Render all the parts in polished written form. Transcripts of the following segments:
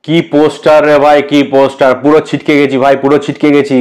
কি পোস্টার রে ভাই, কি পোস্টার! পুরো ছিটকে গেছি ভাই, পুরো ছিটকে গেছি।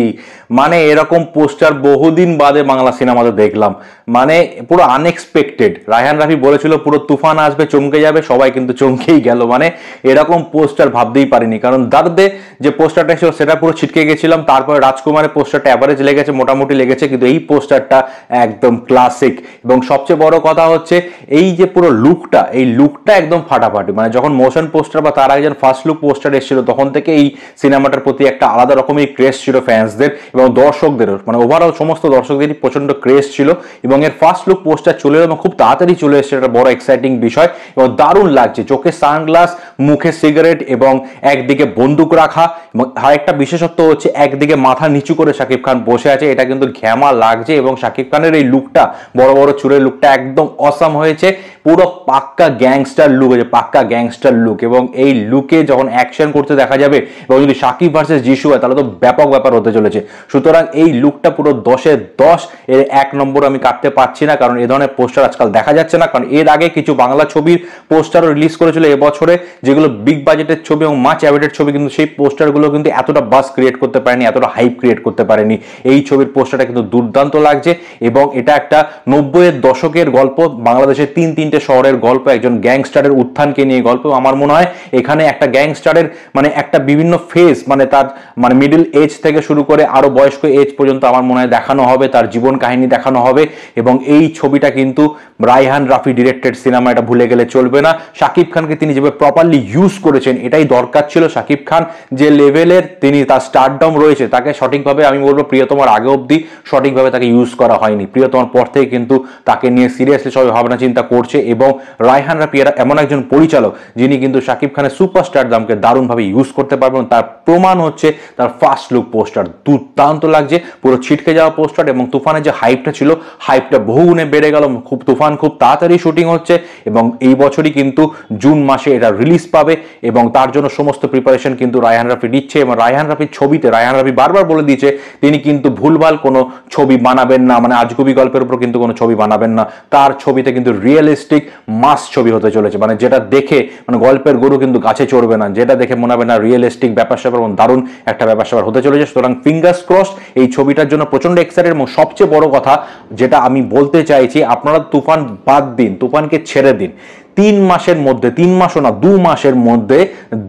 মানে এরকম পোস্টার বহুদিন বাদে বাংলা সিনেমাতে দেখলাম। মানে পুরো আনএক্সপেক্টেড। রায়হান রাফি বলেছিল পুরো তুফান আসবে, চমকে যাবে, সবাই কিন্তু চমকেই গেল। মানে এরকম পোস্টার ভাবতেই পারিনি, কারণ দার্দে যে পোস্টারটা ছিল সেটা পুরো ছিটকে গেছিলাম। তারপরে রাজকুমারের পোস্টারটা অ্যাভারেজ লেগেছে, মোটামুটি লেগেছে, কিন্তু এই পোস্টারটা একদম ক্লাসিক। এবং সবচেয়ে বড় কথা হচ্ছে এই যে পুরো লুকটা, এই লুকটা একদম ফাটাফাটি। মানে যখন মোশন পোস্টার বা তার আগে ফার্স্ট লুক পোস্টার এসেছিল তখন থেকে এই সিনেমাটার প্রতি একটা আলাদা রকমের ক্রেজ ছিল ফ্যান্সদের এবং দর্শকদেরও। মানে ওভারঅল সমস্ত দর্শকদেরই প্রচন্ড ক্রেজ ছিল। এবং এর ফার্স্ট লুক পোস্টার চলে এলো এবং খুব তাড়াতাড়ি চলে এসেছে, একটা বড় এক্সাইটিং বিষয় এবং দারুণ লাগছে। চোখে সানগ্লাস, মুখে সিগারেট এবং একদিকে বন্দুক রাখা। এবং আরেকটা বিশেষত্ব হচ্ছে একদিকে মাথা নিচু করে শাকিব খান বসে আছে, এটা কিন্তু ঘ্যামা লাগছে। এবং শাকিব খানের এই লুকটা, বড় বড় চুলের লুকটা একদম অসাম হয়েছে। পুরো পাক্কা গ্যাংস্টার লুক হয়েছে, পাক্কা গ্যাংস্টার লুক। এবং এই লুকে যখন অ্যাকশন করতে দেখা যাবে এবং যদি শাকিব ভার্সেস যিশু হয় তাহলে তো ব্যাপক ব্যাপার হতে চলেছে। সুতরাং এই লুকটা পুরো 10-এ 10, এর 1 নম্বর আমি কাটতে পারছি না, কারণ এই ধরনের পোস্টার আজকাল দেখা যাচ্ছে না। কারণ এর আগে কিছু বাংলা ছবির পোস্টারও রিলিজ করেছিল এবছরে, যেগুলো বিগ বাজেটের ছবি এবং মাচ অ্যাওয়েটেড ছবি, কিন্তু সেই পোস্টারগুলো কিন্তু এতটা বাস ক্রিয়েট করতে পারেনি, এতটা হাইপ ক্রিয়েট করতে পারেনি। এই ছবির পোস্টারটা কিন্তু দুর্দান্ত লাগছে এবং এটা একটা 90-এর দশকের গল্প, বাংলাদেশের 3-3টে শহরের গল্প, একজন গ্যাংস্টারের উত্থানকে নিয়ে গল্প। আমার মনে হয় এখানে একটা গ্যাংস্টারের মানে একটা বিভিন্ন ফেজ, মানে তার মানে মিডল এজ থেকে শুরু করে আরো বয়স্ক এজ পর্যন্ত আমার মনে হয় দেখানো হবে, তার জীবন কাহিনী দেখানো হবে। এবং এই ছবিটা কিন্তু রায়হান রাফি ডিরেক্টেড সিনেমা, এটা ভুলে গেলে চলবে না। শাকিব খানকে তিনি যেভাবে প্রপারলি ইউজ করেছেন এটাই দরকার ছিল। শাকিব খান যে লেভেলের তিনি তার স্টারডম রয়েছে, তাকে সঠিকভাবে আমি বলবো প্রিয়তমার আগে অবধি সঠিকভাবে তাকে ইউজ করা হয়নি। প্রিয়তমার পর থেকে কিন্তু তাকে নিয়ে সিরিয়াসলি সবাই ভাবনা চিন্তা করছে। এবং রায়হান রাফি এমন একজন পরিচালক যিনি কিন্তু শাকিব খানের সুপারস্টার দামকে দারুণভাবে ইউজ করতে পারবেন। তার প্রমাণ হচ্ছে তার ফার্স্ট লুক পোস্টার, দুর্দান্ত লাগছে, পুরো ছিটকে যাওয়া পোস্টার। এবং তুফানের যে হাইপটা ছিল, হাইপটা বহুগুণে বেড়ে গেল। তুফান খুব তাড়াতাড়ি শুটিং হচ্ছে এবং এই বছরই কিন্তু জুন মাসে এটা রিলিজ পাবে এবং তার জন্য সমস্ত প্রিপারেশন কিন্তু রায়হান রাফি দিচ্ছে। এবং রায়হান রাফির ছবিতে রায়হান রাফি বারবার বলে দিয়েছে তিনি কিন্তু ভুলভাল কোনো ছবি বানাবেন না, মানে আজগুবি গল্পের উপর কিন্তু কোনো ছবি বানাবেন না। তার ছবিতে কিন্তু রিয়েলিস্টিক মাস ছবি হতে চলেছে, মানে যেটা দেখে মানে গল্পের গরু কিন্তু গাছে চড়বে না, যেটা দেখে মনে হবে না রিয়েলিস্টিক ব্যাপার স্যাপার এবং দারুণ একটা ব্যাপার স্যাপার হতে চলেছে। সুতরাং ফিঙ্গার্স ক্রসড, এই ছবিটার জন্য প্রচন্ড এক্সাইটেড। এবং সবচেয়ে বড় কথা যেটা আমি বলতে চাইছি, আপনারা তুফান বাদ দিন, তুফানকে ছেড়ে দিন, 3 মাসের মধ্যে, 3 মাসও না 2 মাসের মধ্যে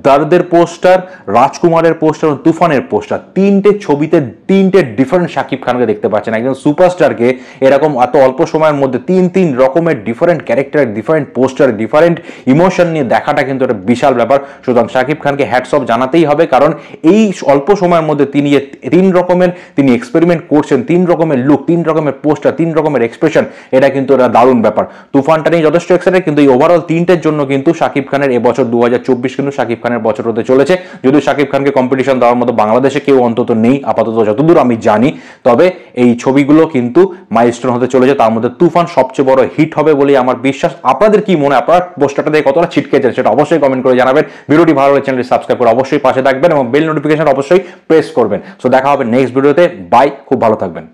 দর্দের পোস্টার, রাজকুমারের পোস্টার, তুফানের পোস্টার, 3টে ছবিতে 3টে ডিফারেন্ট শাকিব খানকে দেখতে পাচ্ছেন। একজন সুপারস্টারকে এরকম এত অল্প সময়ের মধ্যে 3 রকমের different character, different poster, different emotion নিয়ে দেখাটা কিন্তু একটা বিশাল ব্যাপার। সুতরাং শাকিব খানকে হ্যাটস অফ জানাতেই হবে, কারণ এই অল্প সময়ের মধ্যে তিনি 3 রকমের তিনি এক্সপেরিমেন্ট করছেন, 3 রকমের লুক, 3 রকমের পোস্টার, 3 রকমের এক্সপ্রেশন, এটা কিন্তু একটা দারুণ ব্যাপার। তুফানটা নিয়ে যথেষ্ট এক্সাইটেড, কিন্তু এই ওভারঅল 3টের জন্য কিন্তু শাকিব খানের এবছর 2024 কিন্তু শাকিব খানের বছর হতে চলেছে। যদিও শাকিব খানকে কম্পিটিশন দেওয়ার মতো বাংলাদেশে কেউ অন্তত নেই আপাতত, যতদূর আমি জানি। তবে এই ছবিগুলো কিন্তু মাইলস্টোন হতে চলেছে, তার মধ্যে তুফান সবচেয়ে বড় হিট হবে বলেই আমার বিশ্বাস। আপনাদের কি মনে হয়, আপনারা পোস্টারটা দেখে কতটা ছিটকেছেন সেটা অবশ্যই কমেন্ট করে জানাবেন। ভিডিওটি ভালো লাগলে চ্যানেলটি সাবস্ক্রাইব করে অবশ্যই পাশে থাকবেন এবং বেল নোটিফিকেশন অবশ্যই প্রেস করবেন। সো দেখা হবে নেক্সট ভিডিওতে। বাই, খুব ভালো থাকবেন।